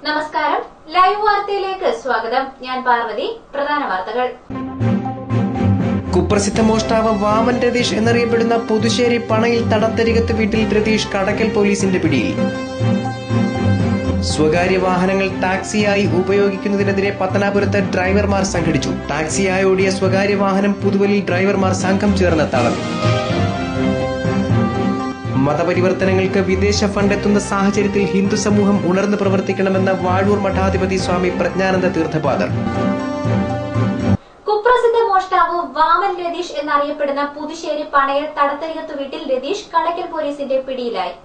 നമസ്കാരം, ലൈവ് വാർത്തയിലേക്ക് സ്വാഗതം. ഞാൻ പാർവതി. പ്രധാന വാർത്തകൾ. കുപ്രസിദ്ധ മോഷ്ടാവ് വാമൻ രതീഷ് എന്നറിയപ്പെടുന്ന പുതുശ്ശേരി പണയിൽ തടത്തരികത്ത് വീട്ടിൽ രതീഷ് കടക്കൽ പോലീസിന്റെ പിടിയിൽ. സ്വകാര്യ വാഹനങ്ങൾ ടാക്സിയായി ഉപയോഗിക്കുന്നതിനെതിരെ പത്തനാപുരത്ത് ഡ്രൈവർമാർ സംഘടിച്ചു. ടാക്സിയായി ഓടിയ സ്വകാര്യ വാഹനം പുതുവലിൽ ഡ്രൈവർമാർ സംഘം ചേർന്ന് തടഞ്ഞു. മതപരിവർത്തനങ്ങൾക്ക് വിദേശ ഫണ്ട് എത്തുന്ന സാഹചര്യത്തിൽ ഹിന്ദു സമൂഹം ഉണർന്നു പ്രവർത്തിക്കണമെന്ന് വാഴൂർ മഠാധിപതി സ്വാമി പ്രജ്ഞാനന്ദ തീർത്ഥപാദർ. കുപ്രസിദ്ധ മോഷ്ടാവ് വാമൻ രതീഷ് എന്നറിയപ്പെടുന്ന പുതുശ്ശേരി പണയിൽ തടത്തരികത്ത് വീട്ടിൽ രതീഷ് കടക്കൽ പോലീസിന്റെ പിടിയിലായി.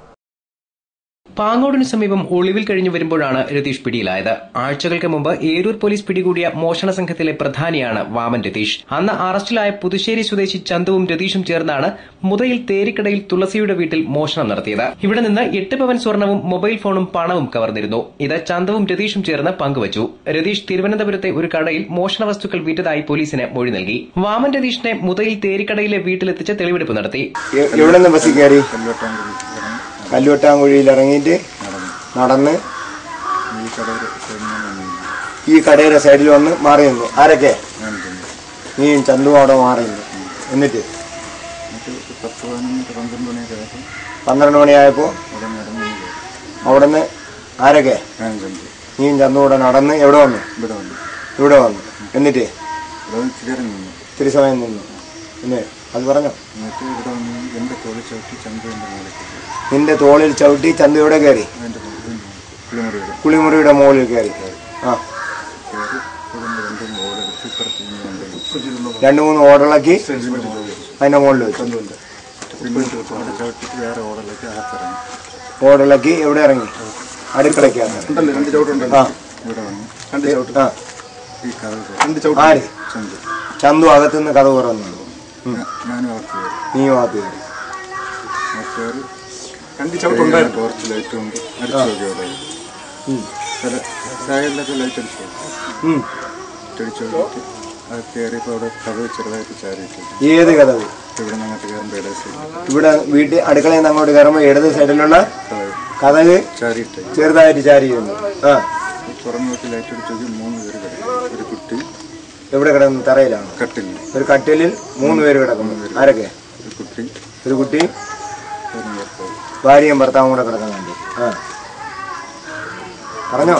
പാങ്ങോടിനു സമീപം ഒളിവിൽ കഴിഞ്ഞു വരുമ്പോഴാണ് രതീഷ് പിടിയിലായത്. ആഴ്ചകൾക്ക് മുമ്പ് ഏരൂർ പോലീസ് പിടികൂടിയ മോഷണ സംഘത്തിലെ പ്രധാനിയാണ് വാമൻ രതീഷ്. അന്ന് അറസ്റ്റിലായ പുതുശ്ശേരി സ്വദേശി ചന്തുവും രതീഷും ചേർന്നാണ് മുതയിൽ തേരിക്കടയിൽ തുളസിയുടെ വീട്ടിൽ മോഷണം നടത്തിയത്. ഇവിടെ നിന്ന് 8 പവൻ സ്വർണവും മൊബൈൽ ഫോണും പണവും കവർന്നിരുന്നു. ഇത് ചന്തുവും രതീഷും ചേർന്ന് പങ്കുവച്ചു. രതീഷ് തിരുവനന്തപുരത്തെ ഒരു കടയിൽ മോഷണ വസ്തുക്കൾ വിറ്റതായി പോലീസിന് മൊഴി നൽകി. വാമൻ രതീഷിനെ മുതയിൽ തേരിക്കടയിലെ വീട്ടിലെത്തിച്ച് തെളിവെടുപ്പ് നടത്തി. കല്ലുവട്ടാങ്കുഴിയിൽ ഇറങ്ങിയിട്ട് നടന്ന് ഈ കടയുടെ സൈഡിൽ വന്ന് മാറി നിന്നു. ആരൊക്കെ? നീയും ചന്തുവും അവിടെ മാറി നിന്നു. എന്നിട്ട് 12 മണിയായപ്പോ അവിടെ നിന്ന് ആരൊക്കെ? നീയും ചന്തു കൂടെ നടന്ന് എവിടെ വന്നു? ഇവിടെ വന്നു. എന്നിട്ട് ഇത്തിരി സമയം നിന്നു. പിന്നെ അത് പറഞ്ഞോ. നിന്റെ തോളിൽ ചവിട്ടി ചന്തു എവിടെ കയറി? കുളിമുറിയുടെ മുകളിൽ കയറി. ആ 2-3 ഓടളക്കി അതിന്റെ മുകളിൽ വെച്ചു. ഓടളക്കി എവിടെ ഇറങ്ങി? അടുക്കളയ്ക്ക്. ആര്? ചന്തു അകത്തുനിന്ന് കഥ തുറന്നു. നീ ഭാഗത്ത് കയറി. ടോർച്ച് ലൈറ്റ് കൊണ്ട് സൈഡിലൊക്കെ ലൈറ്റ് അടിച്ചു കയറിയപ്പോ അവിടെ കഥവ് ചെറുതായിട്ട് ചാരിയിട്ടുണ്ട്. ഏത് കഥവ്? ഇവിടെ നിന്ന് അങ്ങോട്ട് കയറുമ്പോ ഇവിടെ വീട്ടിൽ അടുക്കളയിൽ നിന്ന് അങ്ങോട്ട് കയറുമ്പോ ഇടത് സൈഡിലുള്ള കഥവ് ചെറുതായിട്ട് ചാരിയിരുന്നു. തുറന്നു നോക്കി ലൈറ്റ് അടിച്ചു. 3 പേര് കിടക്കുന്നു. ഒരു കുട്ടി എവിടെ കിടക്കുന്നു? തറയിലാണ്. കട്ടിലിൽ. ഒരു കട്ടിലിൽ 3 പേര് കിടക്കുന്നു. ആരൊക്കെ? ഒരു കുട്ടി ഭാര്യയും ഭർത്താവും കൂടെ കിടക്കുന്നുണ്ട്. പറഞ്ഞോ.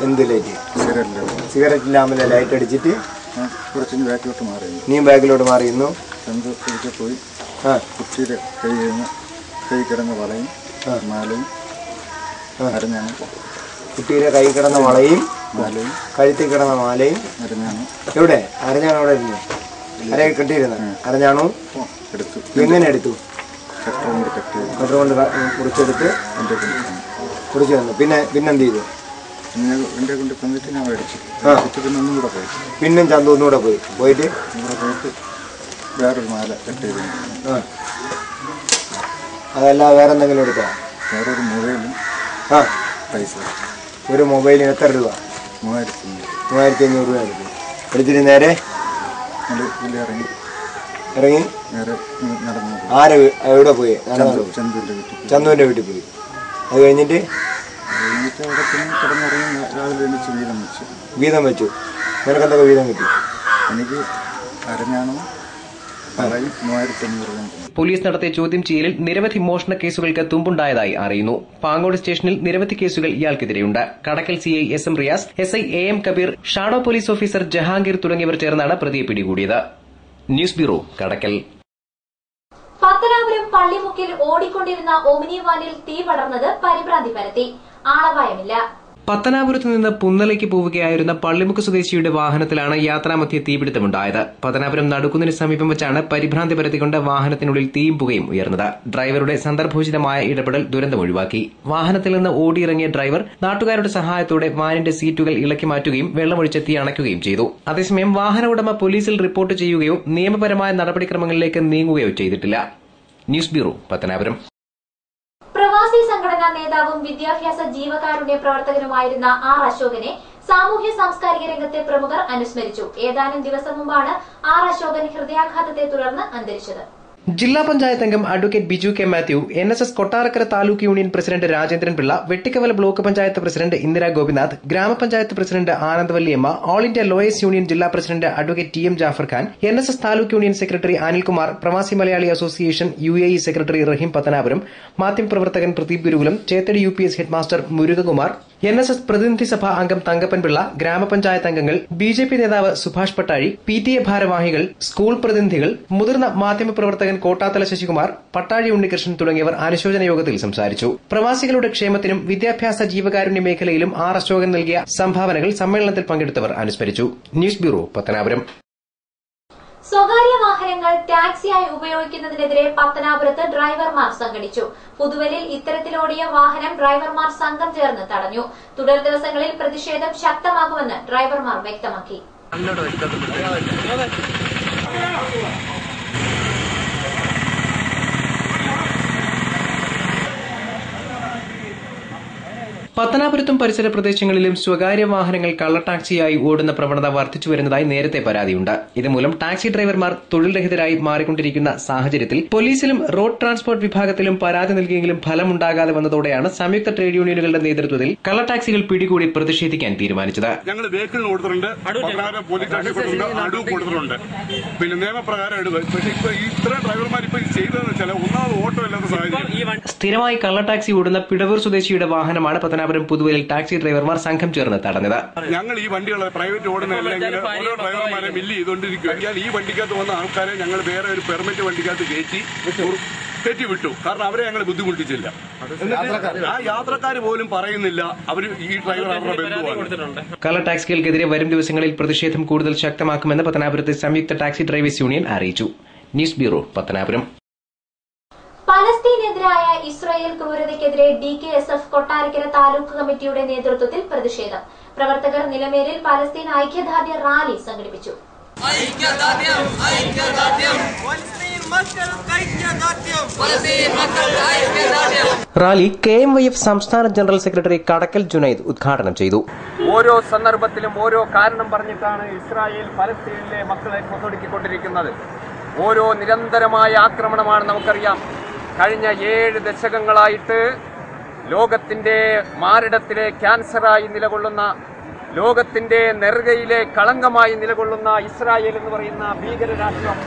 എന്ത് ലൈറ്റ്? സിഗരറ്റ് ലാമ്പിലെ ലൈറ്റ് അടിച്ചിട്ട് നീ ബാക്കിലോട്ട് മാറിയിരുന്നു. പോയി കുട്ടിയുടെ കൈ കിടന്ന വളയും മാലയും അരഞ്ഞാണ്. കുട്ടിയുടെ കൈ കിടന്ന വളയും മാലയും കഴുത്തിൽ കിടന്ന മാലയും അരഞ്ഞാണ്. എവിടെ? അരഞ്ഞാണ് അവിടെ ഇരുന്നു. അരയെ കെട്ടിയിരുന്ന അരഞ്ഞാണോ? എടുത്തു. എങ്ങനെ എടുത്തു? കട്ടർ കൊണ്ട് കുറിച്ചെടുത്ത് കുറിച്ച് തന്നു. പിന്നെന്ത് ചെയ്തു? പിന്നും ചന്തു ഒന്നുകൂടെ പോയിട്ട് വേറൊരു മാല കെട്ടിയിരുന്നു. അതല്ല വേറെ എന്തെങ്കിലും എടുത്തോ? വേറൊരു മൊബൈലും പൈസ. ഒരു മൊബൈലിന് എത്ര രൂപ? 3500 രൂപ എടുത്തു. എടുത്തിട്ട് നേരെ ഇറങ്ങി ആരെ എവിടെ പോയി? ചന്തുവിന്റെ വീട്ടിൽ പോയി. അത് കഴിഞ്ഞിട്ട് വീതം വെച്ചു. നിനക്കെന്തൊക്കെ വീതം കിട്ടി? എനിക്ക് അരഞ്ഞാണോ പോലീസ് നടത്തിയ ചോദ്യം ചെയ്യലിൽ നിരവധി മോഷണ കേസുകൾക്ക് തുമ്പുണ്ടായതായി അറിയുന്നു. പാങ്ങോട് സ്റ്റേഷനിൽ നിരവധി കേസുകൾ ഇയാൾക്കെതിരെയുണ്ട്. Kadakkal CI SM Riyas, SI AM Kabeer, shadow police officer Jahangir തുടങ്ങിയവർ ചേർന്നാണ് പ്രതിയെ പിടികൂടിയത്. News bureau, Kadakkal. പത്തനാപുരം പള്ളിമുക്കിൽ ഓടിക്കൊണ്ടിരുന്ന ഓമിനി വാനിൽ തീ പടർന്നത് പരിഭ്രാന്തി പരത്തി. ആളപായമില്ല. പത്തനാപുരത്ത് നിന്ന് പുന്നലേക്ക് പോവുകയായിരുന്ന പള്ളിമുക്ക് സ്വദേശിയുടെ വാഹനത്തിലാണ് യാത്രാമധ്യേ തീപിടുത്തമുണ്ടായത്. പത്തനാപുരം നടുക്കുന്നിന് സമീപം വെച്ചാണ് പരിഭ്രാന്തി പരത്തിക്കൊണ്ട് വാഹനത്തിനുള്ളിൽ തീയും പുകയും ഉയർന്നത്. ഡ്രൈവറുടെ സന്ദർഭോചിതമായ ഇടപെടൽ ദുരന്തം ഒഴിവാക്കി. വാഹനത്തിൽ നിന്ന് ഓടിയിറങ്ങിയ ഡ്രൈവർ നാട്ടുകാരുടെ സഹായത്തോടെ വാനിന്റെ സീറ്റുകൾ ഇളക്കി മാറ്റുകയും വെള്ളമൊഴിച്ച് തീ അണയ്ക്കുകയും ചെയ്തു. അതേസമയം വാഹന ഉടമ പോലീസിൽ റിപ്പോർട്ട് ചെയ്യുകയോ നിയമപരമായ നടപടിക്രമങ്ങളിലേക്ക് നീങ്ങുകയോ ചെയ്തിട്ടില്ല. News bureau, Pathanapuram. പ്രവാസി സംഘടനാ നേതാവും വിദ്യാഭ്യാസ ജീവകാരുണ്യ പ്രവർത്തകനുമായിരുന്ന R. അശോകനെ സാമൂഹ്യ സാംസ്കാരിക രംഗത്തെ പ്രമുഖർ അനുസ്മരിച്ചു. ഏതാനും ദിവസം മുമ്പാണ് R. അശോകൻ ഹൃദയാഘാതത്തെ തുടർന്ന് അന്തരിച്ചത്. ജില്ലാ പഞ്ചായത്ത് അംഗം advocate Biju K Mathew, NSS Kottarakkara taluk union president Rajendran Pillai, Vettikkavala block panchayat president Indira Gopinath, grama panchayat president Anandavalliyamma, all India lawyers union ജില്ലാ president advocate TM Jafar Khan, NSS taluk union secretary Anilkumar, പ്രവാസി Malayali association UAE secretary Rahim Pathanapuram, മാധ്യമപ്രവർത്തകൻ Pradeep Gurukulam, Chethadi UPS headmaster Murukakumar, NSS പ്രതിനിധി സഭാ അംഗം തങ്കപ്പൻ പിള്ള, ഗ്രാമപഞ്ചായത്ത് അംഗങ്ങൾ, BJP നേതാവ് സുഭാഷ് പട്ടാഴി, PTA ഭാരവാഹികൾ, സ്കൂൾ പ്രതിനിധികൾ, മുതിർന്ന മാധ്യമപ്രവർത്തകൻ കോട്ടാത്തല ശശികുമാർ, പട്ടാഴി ഉണ്ണികൃഷ്ണൻ തുടങ്ങിയവർ അനുശോചന യോഗത്തിൽ സംസാരിച്ചു. പ്രവാസികളുടെ ക്ഷേമത്തിനും വിദ്യാഭ്യാസ ജീവകാരുണ്യ മേഖലയിലും R. അശോകൻ നൽകിയ സംഭാവനകൾ സമ്മേളനത്തിൽ പങ്കെടുത്തവർ അനുസ്മരിച്ചു. News bureau, Pathanapuram. സ്വകാര്യ വാഹനങ്ങൾ ടാക്സിയായി ഉപയോഗിക്കുന്നതിനെതിരെ പത്തനാപുരത്ത് ഡ്രൈവർമാർ സംഘടിച്ചു. പുതുവലിൽ ഇത്തരത്തിലോടിയ വാഹനം ഡ്രൈവർമാർ സംഘം ചേർന്ന് തടഞ്ഞു. തുടർ ദിവസങ്ങളിൽ പ്രതിഷേധം ശക്തമാക്കുമെന്ന് ഡ്രൈവർമാർ വ്യക്തമാക്കി. പത്തനാപുരത്തും പരിസര പ്രദേശങ്ങളിലും സ്വകാര്യ വാഹനങ്ങൾ കള്ളടാക്സിയായി ഓടുന്ന പ്രവണത വർദ്ധിച്ചുവരുന്നതായി നേരത്തെ പരാതിയുണ്ട്. ഇതുമൂലം ടാക്സി ഡ്രൈവർമാർ തൊഴിൽരഹിതരായി മാറിക്കൊണ്ടിരിക്കുന്ന സാഹചര്യത്തിൽ പോലീസിലും റോഡ് ട്രാൻസ്പോർട്ട് വിഭാഗത്തിലും പരാതി നൽകിയെങ്കിലും ഫലമുണ്ടാകാതെ വന്നതോടെയാണ് സംയുക്ത ട്രേഡ് യൂണിയനുകളുടെ നേതൃത്വത്തിൽ കള്ളടാക്സികൾ പിടികൂടി പ്രതിഷേധിക്കാൻ തീരുമാനിച്ചത്. ഞങ്ങൾ വെഹിക്കിളിന് കൊടുത്തിട്ടുണ്ട്, പോലീസ് സ്റ്റേഷനിൽ കൊടുത്തിട്ടുണ്ട്, പിന്നെ നിയമപ്രകാരം എടുക്കും. പക്ഷേ ഇപ്പൊ ഇത്ര ഡ്രൈവർമാർ ഇപ്പൊ ചെയ്തതെന്ന് വെച്ചാൽ ഒന്നാമത് ഓട്ടോ ഇല്ലാത്ത സാഹചര്യം. സ്ഥിരമായി കള്ളടാക്സി ഓടുന്ന പിടവൂർ സ്വദേശിയുടെ വാഹനമാണ് പത്തനാപുരം പുതുവലിൽ ടാക്സി ഡ്രൈവർമാർ സംഘം ചേർന്ന് തടഞ്ഞത്. ഞങ്ങൾ ഈ വണ്ടികളെ പ്രൈവറ്റ് ഓടുന്ന എല്ലാം ഓരോ ഡ്രൈവർമാരെ മില്ല് ചെയ്തുകൊണ്ടിരിക്കുകയാൽ ഈ വണ്ടിക്കകത്ത് വന്ന ആൾക്കാരെ ഞങ്ങൾ വേറെ ഒരു പെർമിറ്റ് വണ്ടിക്കകത്ത് കയറ്റി വിട്ടു. കാരണം അവരെ ഞങ്ങൾ ബുദ്ധിമുട്ടിച്ചില്ല. ആ യാത്രക്കാർ പോലും പറയുന്നില്ല അവർ ഈ ഡ്രൈവർ അവരുടെ ബന്ധുവാണ്. കള്ളടാക്സികൾക്കെതിരെ വരും ദിവസങ്ങളിൽ പ്രതിഷേധം കൂടുതൽ ശക്തമാക്കുമെന്ന് പത്തനാപുരത്തെ സംയുക്ത ടാക്സി ഡ്രൈവേഴ്സ് യൂണിയൻ അറിയിച്ചു. News bureau, Pathanapuram. പലസ്തീനെതിരായ ഇസ്രായേൽ ക്രൂരതയ്ക്കെതിരെ DKSF കൊട്ടാരക്കര താലൂക്ക് കമ്മിറ്റിയുടെ നേതൃത്വത്തിൽ പ്രതിഷേധം. പ്രവർത്തകർ നിലമേലിൽ പലസ്തീൻ ഐക്യദാർഢ്യ റാലി സംഘടിപ്പിച്ചു. റാലി KMYF സംസ്ഥാന ജനറൽ സെക്രട്ടറി കടക്കൽ ജുനൈദ് ഉദ്ഘാടനം ചെയ്തു. ഓരോ സന്ദർഭത്തിലും ഓരോ കാരണം പറഞ്ഞിട്ടാണ് ഇസ്രായേൽ പലസ്തീനിലെ മക്കളെ കൊന്നൊടുക്കിക്കൊണ്ടിരിക്കുന്നത്. ഓരോ നിരന്തരമായ ആക്രമണമാണ് നമുക്കറിയാം. കഴിഞ്ഞ 7 ദശകങ്ങളായിട്ട് ലോകത്തിന്റെ മാരടത്തിലെ ക്യാൻസറായി നിലകൊള്ളുന്ന, ലോകത്തിന്റെ നെറുകയിലെ കളങ്കമായി നിലകൊള്ളുന്ന ഇസ്രായേൽ എന്ന് പറയുന്ന ഭീകരരാഷ്ട്രം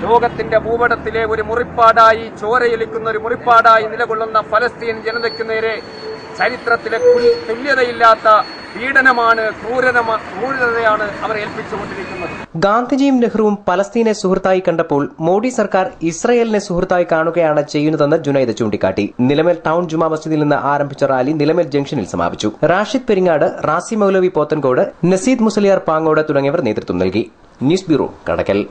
ലോകത്തിന്റെ ഭൂപടത്തിലെ ഒരു മുറിപ്പാടായി, ചോരയൊലിക്കുന്ന ഒരു മുറിപ്പാടായി നിലകൊള്ളുന്ന ഫലസ്തീൻ ജനതയ്ക്കു നേരെ ചരിത്രത്തിലെ തുല്യതയില്ലാത്ത പീഡനമാണ്, ക്രൂരതയാണ് അവർ ഏൽപ്പിച്ചുകൊണ്ടിരിക്കുന്നത്. ഗാന്ധിജിയും നെഹ്റുവും പലസ്തീനെ സുഹൃത്തായി കണ്ടപ്പോൾ മോഡി സർക്കാർ ഇസ്രയേലിനെ സുഹൃത്തായി കാണുകയാണ് ചെയ്യുന്നതെന്ന് ജുനൈദ് ചൂണ്ടിക്കാട്ടി. നിലമേൽ ടൌൺ ജുമാ മസ്ജിദിൽ നിന്ന് ആരംഭിച്ച റാലി നിലമേൽ ജംഗ്ഷനിൽ സമാപിച്ചു. റാഷിദ് പെരിങ്ങാട്, റാസി മൌലവി പോത്തൻകോട്, നസീദ് മുസലിയാർ പാങ്ങോട് തുടങ്ങിയവർ നേതൃത്വം നൽകി. ന്യൂസ് ബ്യൂറോ, കടക്കൽ.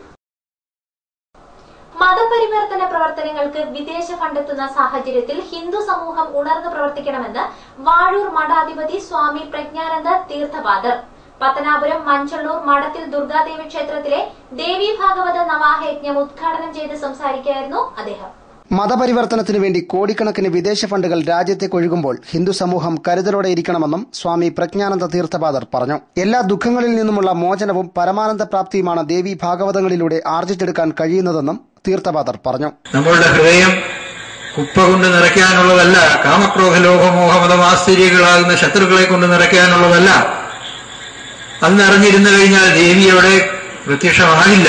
മതപരിവർത്തന പ്രവർത്തനങ്ങൾക്ക് വിദേശ ഫണ്ടെത്തുന്ന സാഹചര്യത്തിൽ ഹിന്ദു സമൂഹം ഉണർന്നു പ്രവർത്തിക്കണമെന്ന് വാഴൂർ മഠാധിപതി സ്വാമി പ്രജ്ഞാനന്ദ തീർത്ഥപാദർ. പത്തനാപുരം മഞ്ചള്ളൂർ മഠത്തിൽ ദുർഗാദേവി ക്ഷേത്രത്തിലെ ദേവി ഭാഗവത നവാഹയജ്ഞം ഉദ്ഘാടനം ചെയ്ത് സംസാരിക്കുകയായിരുന്നു അദ്ദേഹം. മതപരിവർത്തനത്തിനു വേണ്ടി കോടിക്കണക്കിന് വിദേശ ഫണ്ടുകൾ രാജ്യത്തേക്ക് ഒഴുകുമ്പോൾ ഹിന്ദു സമൂഹം കരുതലോടെ ഇരിക്കണമെന്നും സ്വാമി പ്രജ്ഞാനന്ദ തീർത്ഥപാദർ പറഞ്ഞു. എല്ലാ ദുഃഖങ്ങളിൽ നിന്നുമുള്ള മോചനവും പരമാനന്ദ പ്രാപ്തിയുമാണ് ദേവി ഭാഗവതങ്ങളിലൂടെ ആർജിച്ചെടുക്കാൻ കഴിയുന്നതെന്നും തീർത്ഥപാദർ പറഞ്ഞു. നമ്മളുടെ ഹൃദയം കുപ്പ കൊണ്ട് നിറയ്ക്കാനുള്ളതല്ല, കാമക്രോധ ലോകമോഹമതമാശ്ചര്യങ്ങളാകുന്ന ശത്രുക്കളെ കൊണ്ട് നിറയ്ക്കാനുള്ളതല്ല. അത് നിറഞ്ഞിരുന്നു കഴിഞ്ഞാൽ ദേവി അവിടെ പ്രത്യക്ഷമാകില്ല.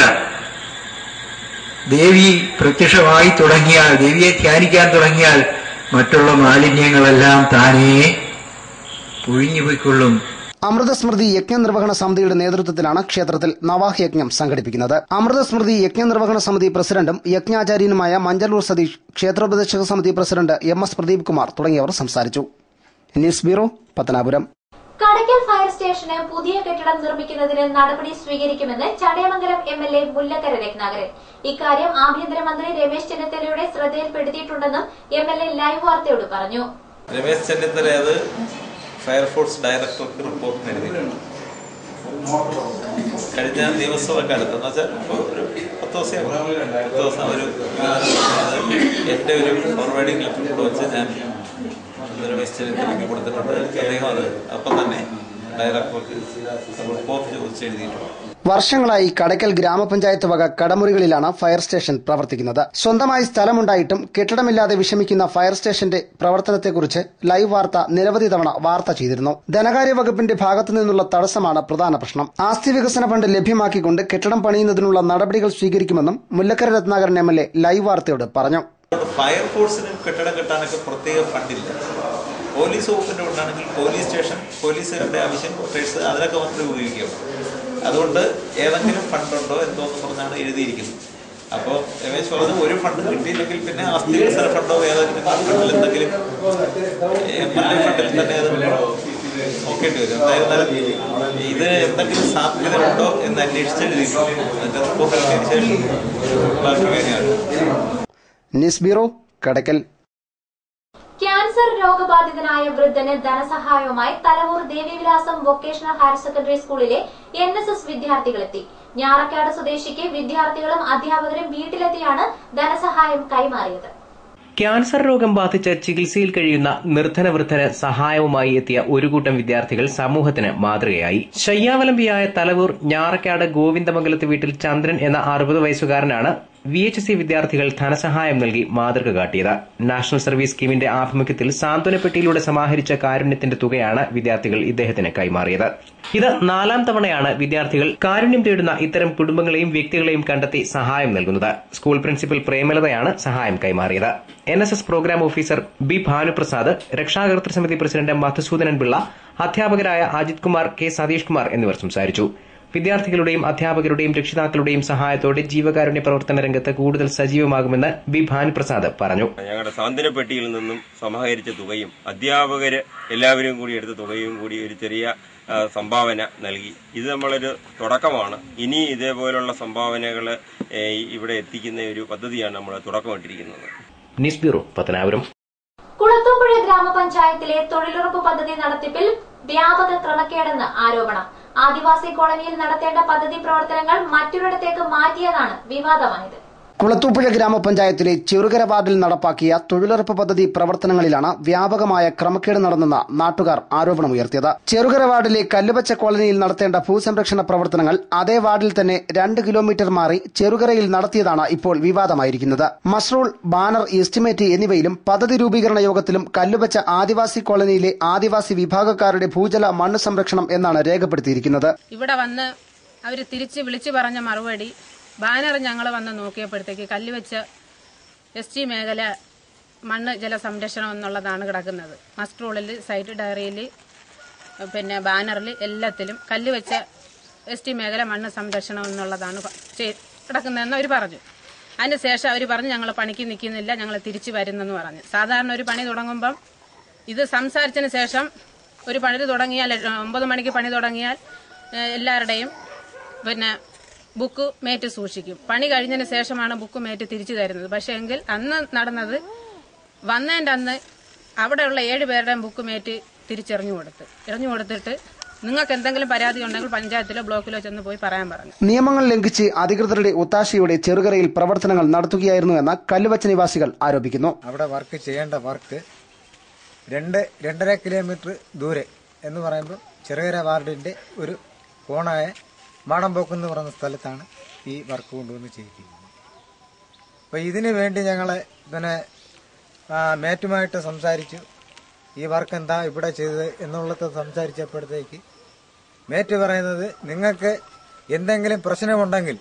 ദേവി പ്രത്യക്ഷമായി തുടങ്ങിയാൽ, ദേവിയെ ധ്യാനിക്കാൻ തുടങ്ങിയാൽ മറ്റുള്ള മാലിന്യങ്ങളെല്ലാം താനേ ഒഴിഞ്ഞുപോയിക്കൊള്ളും. അമൃതസ്മൃതി യജ്ഞനിർവഹണ സമിതിയുടെ നേതൃത്വത്തിലാണ് ക്ഷേത്രത്തിൽ നവാഹയജ്ഞം സംഘടിപ്പിക്കുന്നത്. അമൃതസ്മൃതി യജ്ഞനിർവഹണ സമിതി പ്രസിഡന്റും യജ്ഞാചാര്യനുമായ മഞ്ചല്ലൂർ സതീഷ്, ക്ഷേത്രോപദേശക സമിതി പ്രസിഡന്റ് MS പ്രദീപ് കുമാർ തുടങ്ങിയവർ സംസാരിച്ചു. News bureau, Pathanapuram. Kadakkal fire സ്റ്റേഷന് പുതിയ കെട്ടിടം നിർമ്മിക്കുന്നതിന് നടപടി സ്വീകരിക്കുമെന്ന് ചടയമംഗലം MLA മുല്ലക്കര രത്നാകരൻ. ഇക്കാര്യം ആഭ്യന്തരമന്ത്രി രമേശ് ചെന്നിത്തലയുടെ ശ്രദ്ധയിൽപ്പെടുത്തിയിട്ടുണ്ടെന്നും MLA ലൈവ് വാർത്തയോട് പറഞ്ഞു. രമേശ് ചെന്നിത്തല അത് ഫയർഫോഴ്സ് ഡയറക്ടർക്ക് റിപ്പോർട്ട് നൽകിയിട്ടുണ്ട്. കഴിഞ്ഞ നിയമസഭക്കാലത്ത് എന്ന് വെച്ചാൽ ഒരു 10 ദിവസം ഒരു എൻ്റെ ഒരു ഫോർവേഡിംഗ് ലെറ്റർ കൂടെ വെച്ച് ഞാൻ രമേശ് ചെന്നിത്തലയ്ക്ക് കൊടുത്തിട്ടുണ്ട്. അദ്ദേഹം അത് അപ്പം തന്നെ ഡയറക്ടർക്ക് റിപ്പോർട്ട് ചോദിച്ച് എഴുതിയിട്ടുണ്ട്. വർഷങ്ങളായി കടയ്ക്കൽ ഗ്രാമപഞ്ചായത്ത് വക കടമുറികളിലാണ് ഫയർ സ്റ്റേഷൻ പ്രവർത്തിക്കുന്നത്. സ്വന്തമായി സ്ഥലമുണ്ടായിട്ടും കെട്ടിടമില്ലാതെ വിഷമിക്കുന്ന ഫയർ സ്റ്റേഷന്റെ പ്രവർത്തനത്തെക്കുറിച്ച് ലൈവ് വാർത്ത നിരവധി തവണ വാർത്ത ചെയ്തിരുന്നു. ധനകാര്യ വകുപ്പിന്റെ ഭാഗത്തു നിന്നുള്ള തടസ്സമാണ് പ്രധാന പ്രശ്നം. ആസ്തി വികസന ഫണ്ട് ലഭ്യമാക്കിക്കൊണ്ട് കെട്ടിടം പണിയുന്നതിനുള്ള നടപടികൾ സ്വീകരിക്കുമെന്നും മുല്ലക്കര രത്നാകരൻ MLA ലൈവ് വാർത്തയോട് പറഞ്ഞു. ഫയർഫോഴ്സിന് കെട്ടിടം കെട്ടാനൊക്കെ പ്രത്യേക ഫണ്ടില്ല. പോലീസ് വകുപ്പിന്റെ ഫണ്ടാണെങ്കിൽ പോലീസ് സ്റ്റേഷൻ, പോലീസുകാരുടെ ആവശ്യം, ക്വാർട്ടേഴ്സ് അതിനൊക്കെ മാത്രമേ ഉപയോഗിക്കാവൂ. അതുകൊണ്ട് ഏതെങ്കിലും ഫണ്ടുണ്ടോ എന്തോന്ന് പറഞ്ഞാണ് എഴുതിയിരിക്കുന്നത്. അപ്പോൾ രമേശ് പറഞ്ഞത് ഒരു ഫണ്ട് കിട്ടിയില്ലെങ്കിൽ പിന്നെ ആസ്തി വികസന ഫണ്ടോ ഏതെങ്കിലും ഫണ്ടിൽ എന്തെങ്കിലും MLA ഫണ്ടിൽ തന്നെ അത് നോക്കേണ്ടി വരും. എന്തായിരുന്നാലും ഇത് എന്തെങ്കിലും സാധ്യതയുണ്ടോ എന്ന് അന്വേഷിച്ചെഴുതിയിട്ടുണ്ട്. അതിന്റെ റിപ്പോർട്ട് കിട്ടിയതിന് ശേഷം ബാക്കി കാര്യമാണ്. News bureau, Kadakkal. ക്യാൻസർ രോഗബാധിതനായ വൃദ്ധന് ധനസഹായവുമായി Thalavoor Devivilasam vocational higher secondary സ്കൂളിലെ NSS വിദ്യാർത്ഥികളെത്തി. ഞാറക്കാട് സ്വദേശിക്ക് വിദ്യാർത്ഥികളും അധ്യാപകരും വീട്ടിലെത്തിയാണ് ധനസഹായം കൈമാറിയത്. ക്യാൻസർ രോഗം ബാധിച്ച് ചികിത്സയിൽ കഴിയുന്ന നിർധന വൃദ്ധന് സഹായവുമായി എത്തിയ ഒരു കൂട്ടം വിദ്യാർത്ഥികൾ സമൂഹത്തിന് മാതൃകയായി. ശയ്യാവലംബിയായ തലവൂർ ഞാറക്കാട് ഗോവിന്ദമംഗലത്ത് വീട്ടിൽ ചന്ദ്രൻ എന്ന 60 വയസ്സുകാരനാണ് VHC വിദ്യാർത്ഥികൾ ധനസഹായം നൽകി മാതൃക കാട്ടിയത്. നാഷണൽ സർവീസ് സ്കീമിന്റെ ആഭിമുഖ്യത്തിൽ സാന്ത്വനപ്പെട്ടിയിലൂടെ സമാഹരിച്ച കാരുണ്യത്തിന്റെ തുകയാണ് വിദ്യാർത്ഥികൾ ഇദ്ദേഹത്തിന് കൈമാറിയത്. ഇത് 4ാം തവണയാണ് വിദ്യാർത്ഥികൾ കാരുണ്യം തേടുന്ന ഇത്തരം കുടുംബങ്ങളെയും വ്യക്തികളെയും കണ്ടെത്തി സഹായം നൽകുന്നത്. സ്കൂൾ പ്രിൻസിപ്പൽ പ്രേമലതയാണ് സഹായം കൈമാറിയത്. NSS programme officer B Bhanuprasad, രക്ഷാകർതൃ സമിതി പ്രസിഡന്റ് മധുസൂദനൻ പിള്ള, അധ്യാപകരായ അജിത് കുമാർ, K സതീഷ് കുമാർ എന്നിവർ സംസാരിച്ചു. വിദ്യാർത്ഥികളുടെയും അധ്യാപകരുടെയും രക്ഷിതാക്കളുടെയും സഹായത്തോടെ ജീവകാരുണ്യ പ്രവർത്തന രംഗത്ത് കൂടുതൽ സജീവമാകുമെന്ന് B ഭാനുപ്രസാദ് പറഞ്ഞു. ഞങ്ങളുടെ സാന്ത്വനപ്പെട്ടിയിൽ നിന്നും സമാഹരിച്ച തുകയും അധ്യാപകര് എല്ലാവരും കൂടി എടുത്ത തുകയും കൂടി ഒരു ചെറിയ സംഭാവന നൽകി. ഇത് നമ്മളൊരു തുടക്കമാണ്. ഇനി ഇതേപോലുള്ള സംഭാവനകൾ ഇവിടെ എത്തിക്കുന്ന ഒരു പദ്ധതിയാണ് നമ്മൾ തുടക്കമിട്ടിരിക്കുന്നത്. News bureau, Pathanapuram. കുളത്തൂപ്പുഴ ഗ്രാമപഞ്ചായത്തിലെ തൊഴിലുറപ്പ് പദ്ധതി നടത്തിപ്പിൽ വ്യാപക ക്രമക്കേടെന്ന് ആരോപണം. ആദിവാസി കോളനിയിൽ നടത്തേണ്ട പദ്ധതി പ്രവർത്തനങ്ങൾ മറ്റൊരിടത്തേക്ക് മാറ്റിയതാണ് വിവാദമായത്. കുളത്തൂപ്പുഴ ഗ്രാമപഞ്ചായത്തിലെ ചെറുകര വാർഡിൽ നടപ്പാക്കിയ തൊഴിലുറപ്പ് പദ്ധതി പ്രവർത്തനങ്ങളിലാണ് വ്യാപകമായ ക്രമക്കേട് നടന്നെന്ന നാട്ടുകാർ ആരോപണമുയർത്തിയത്. ചെറുകര വാർഡിലെ കല്ലുപച്ച കോളനിയിൽ നടത്തേണ്ട ഭൂസംരക്ഷണ പ്രവർത്തനങ്ങൾ അതേ വാർഡിൽ തന്നെ 2 കിലോമീറ്റർ മാറി ചെറുകരയിൽ നടത്തിയതാണ് ഇപ്പോൾ വിവാദമായിരിക്കുന്നത്. മസ്റൂൾ, ബാനർ, എസ്റ്റിമേറ്റ് എന്നിവയിലും പദ്ധതി രൂപീകരണ യോഗത്തിലും കല്ലുപച്ച ആദിവാസി കോളനിയിലെ ആദിവാസി വിഭാഗക്കാരുടെ ഭൂജല മണ്ണ് സംരക്ഷണം എന്നാണ് രേഖപ്പെടുത്തിയിരിക്കുന്നത്. ഇവിടെ വന്ന് അവർ തിരിച്ച് വിളിച്ചു പറഞ്ഞ മറുപടി, ബാനർ ഞങ്ങൾ വന്ന് നോക്കിയപ്പോഴത്തേക്ക് കല്ലുവെച്ച് ST മേഖല മണ്ണ് ജല സംരക്ഷണം എന്നുള്ളതാണ് കിടക്കുന്നത്. മസ്ട്രോളിൽ, സൈറ്റ് ഡയറിയിൽ, പിന്നെ ബാനറിൽ എല്ലാത്തിലും കല്ലുവെച്ച ST മേഖല മണ്ണ് സംരക്ഷണം എന്നുള്ളതാണ് കിടക്കുന്നതെന്ന് അവർ പറഞ്ഞു. അതിന് ശേഷം അവർ പറഞ്ഞു ഞങ്ങൾ പണിക്ക് നിൽക്കുന്നില്ല, ഞങ്ങൾ തിരിച്ചു വരുന്നെന്ന് പറഞ്ഞു. സാധാരണ ഒരു പണി തുടങ്ങുമ്പം ഇത് സംസാരിച്ചതിന് ശേഷം ഒരു പണി തുടങ്ങിയാൽ 9 മണിക്ക് പണി തുടങ്ങിയാൽ എല്ലാവരുടെയും പിന്നെ ബുക്ക് മേറ്റ് സൂക്ഷിക്കും. പണി കഴിഞ്ഞതിന് ശേഷമാണ് ബുക്ക് മേറ്റ് തിരിച്ചു തരുന്നത്. പക്ഷേ എങ്കിൽ അന്ന് നടന്നത് വന്നതിൻ്റെ അന്ന് അവിടെയുള്ള 7 പേരുടെയും ബുക്ക് മേറ്റ് തിരിച്ചെറിഞ്ഞു കൊടുത്തിട്ട് നിങ്ങൾക്ക് എന്തെങ്കിലും പരാതി ഉണ്ടെങ്കിൽ പഞ്ചായത്തിലോ ബ്ലോക്കിലോ ചെന്ന് പോയി പറയാൻ പറഞ്ഞു. നിയമങ്ങൾ ലംഘിച്ച് അധികൃതരുടെ ഒത്താശയോടെ ചെറുകരയിൽ പ്രവർത്തനങ്ങൾ നടത്തുകയായിരുന്നുവെന്ന് കല്ലുവച്ച നിവാസികൾ ആരോപിക്കുന്നു. അവിടെ വർക്ക് ചെയ്യേണ്ട വർക്ക് 2.5 കിലോമീറ്റർ ദൂരെ എന്ന് പറയുമ്പോൾ ചെറുകര വാർഡിന്റെ ഒരു കോണായ മാടമ്പോക്ക് എന്ന് പറയുന്ന സ്ഥലത്താണ് ഈ വർക്ക് കൊണ്ടുവന്ന് ചെയ്യിപ്പിക്കുന്നത്. അപ്പോൾ ഇതിനു വേണ്ടി ഞങ്ങൾ പിന്നെ മേറ്റുമായിട്ട് സംസാരിച്ചു. ഈ വർക്ക് എന്താ ഇവിടെ ചെയ്തത് എന്നുള്ളത് സംസാരിച്ചപ്പോഴത്തേക്ക് മേറ്റ് പറയുന്നത്, നിങ്ങൾക്ക് എന്തെങ്കിലും പ്രശ്നമുണ്ടെങ്കിൽ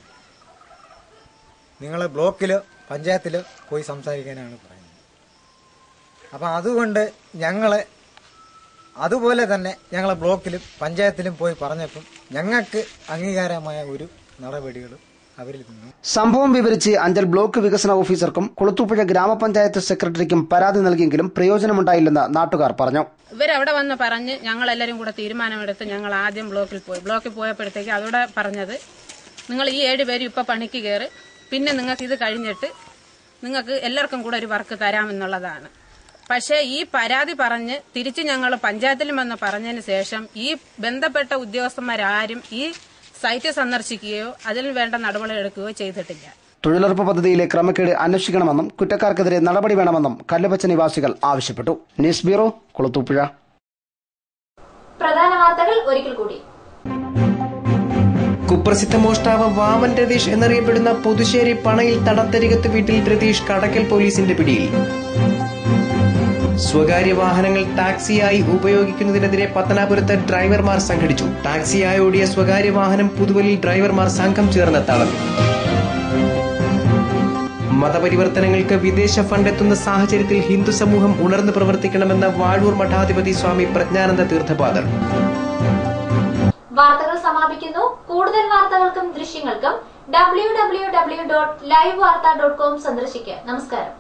നിങ്ങൾ ബ്ലോക്കിലോ പഞ്ചായത്തിലോ പോയി സംസാരിക്കാനാണ് പറയുന്നത്. അപ്പം അതുകൊണ്ട് ഞങ്ങൾ അതുപോലെ തന്നെ ഞങ്ങൾ ബ്ലോക്കിലും പഞ്ചായത്തിലും പോയി പറഞ്ഞപ്പം ഞങ്ങൾക്ക് അംഗീകാരമായ ഒരു നടപടികളും അവരിൽ നിന്നും. സംഭവം വിവരിച്ച് അഞ്ചൽ ബ്ലോക്ക് വികസന ഓഫീസർക്കും കുളത്തൂപ്പുഴ ഗ്രാമപഞ്ചായത്ത് സെക്രട്ടറിക്കും പരാതി നൽകിയെങ്കിലും പ്രയോജനമുണ്ടായില്ലെന്ന് നാട്ടുകാർ പറഞ്ഞു. ഇവരവിടെ വന്ന് പറഞ്ഞ് ഞങ്ങളെല്ലാവരും കൂടെ തീരുമാനമെടുത്ത് ഞങ്ങൾ ആദ്യം ബ്ലോക്കിൽ പോയപ്പോഴത്തേക്ക് അതോടെ പറഞ്ഞത്, നിങ്ങൾ ഈ 7 പേരും ഇപ്പൊ പണിക്ക് കയറി, പിന്നെ നിങ്ങൾക്ക് ഇത് കഴിഞ്ഞിട്ട് നിങ്ങൾക്ക് എല്ലാവർക്കും കൂടെ ഒരു വർക്ക് തരാമെന്നുള്ളതാണ്. പക്ഷേ ഈ പരാതി പറഞ്ഞ് തിരിച്ച് ഞങ്ങൾ പഞ്ചായത്തിലും വന്ന് പറഞ്ഞതിന് ശേഷം ഈ ബന്ധപ്പെട്ട ഉദ്യോഗസ്ഥന്മാരാരും ഈ സൈറ്റ് സന്ദർശിക്കുകയോ അതിൽ വേണ്ട നടപടി എടുക്കുകയോ ചെയ്തിട്ടില്ല. തൊഴിലുറപ്പ് പദ്ധതിയിലെ ക്രമക്കേട് അന്വേഷിക്കണമെന്നും കുറ്റക്കാർക്കെതിരെ നടപടി വേണമെന്നും കല്ലുപച്ച നിവാസികൾ ആവശ്യപ്പെട്ടു. News bureau, Kulathupuzha. പ്രധാന വാർത്തകൾ വാർത്തകൾ ഒരിക്കൽ കൂടി. കുപ്രസിദ്ധ മോഷ്ടാവ് വാമൻ രതീഷ് എന്നറിയപ്പെടുന്ന പുതുശ്ശേരി പണയിൽ തടത്തരികത്ത് വീട്ടിൽ രതീഷ് കടക്കൽ പോലീസിന്റെ പിടിയിൽ. സ്വകാര്യ വാഹനങ്ങൾ ടാക്സിയായി ഉപയോഗിക്കുന്നതിനെതിരെ പത്തനാപുരത്ത് ഡ്രൈവർമാർ സംഘടിച്ചു. ടാക്സിയായി ഓടിയ സ്വകാര്യ വാഹനം പുതുവലിൽ ഡ്രൈവർമാർ സംഘം ചേർന്ന് തടഞ്ഞു. മതപരിവർത്തനങ്ങൾക്ക് വിദേശ ഫണ്ടെത്തുന്ന സാഹചര്യത്തിൽ ഹിന്ദു സമൂഹം ഉണർന്നു പ്രവർത്തിക്കണമെന്ന് വാഴൂർ മഠാധിപതി സ്വാമി പ്രജ്ഞാനന്ദ തീർത്ഥപാദർ. വാർത്തകൾ സമാപിക്കുന്നു. കൂടുതൽ വാർത്തകൾക്കും ദൃശ്യങ്ങൾക്കും www.livevarta.com സന്ദർശിക്കുക. നമസ്കാരം.